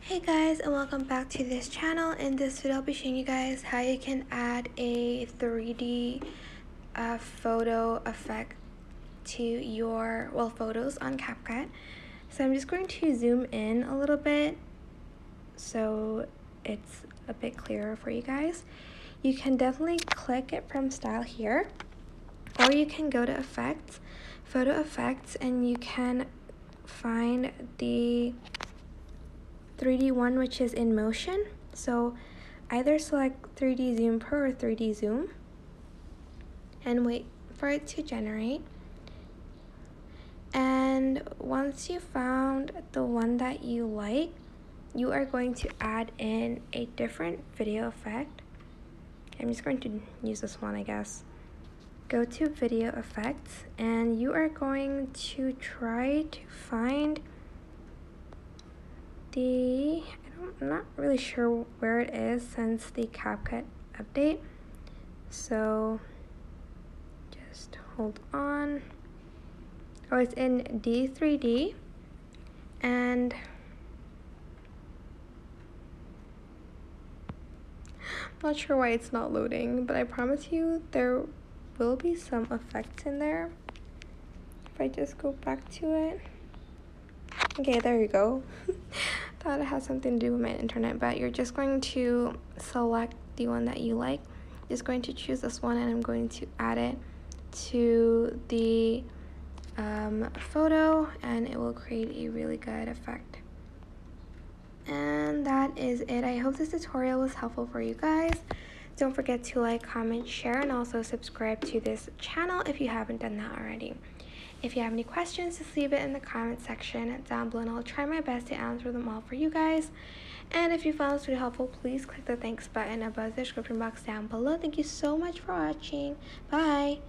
Hey guys, and welcome back to this channel. In this video I'll be showing you guys how you can add a 3D photo effect to your photos on CapCut. So I'm just going to zoom in a little bit so it's a bit clearer for you guys. You can definitely click it from style here, or you can go to effects, photo effects, and you can find the 3D one, which is in motion. So either select 3D zoom pro or 3D zoom and wait for it to generate. And once you found the one that you like, you are going to add in a different video effect. I'm just going to use this one, I guess. Go to video effects and you are going to try to find I'm not really sure where it is since the CapCut update, so just hold on. Oh, it's in D3D, and I'm not sure why it's not loading, but I promise you there will be some effects in there if I just go back to it. Okay, there you go. Thought it had something to do with my internet, but you're just going to select the one that you like. Just going to choose this one, and I'm going to add it to the photo, and it will create a really good effect. And that is it. I hope this tutorial was helpful for you guys. Don't forget to like, comment, share, and also subscribe to this channel if you haven't done that already. If you have any questions, just leave it in the comment section down below, and I'll try my best to answer them all for you guys. And if you found this video helpful, please click the thanks button above the description box down below. Thank you so much for watching. Bye!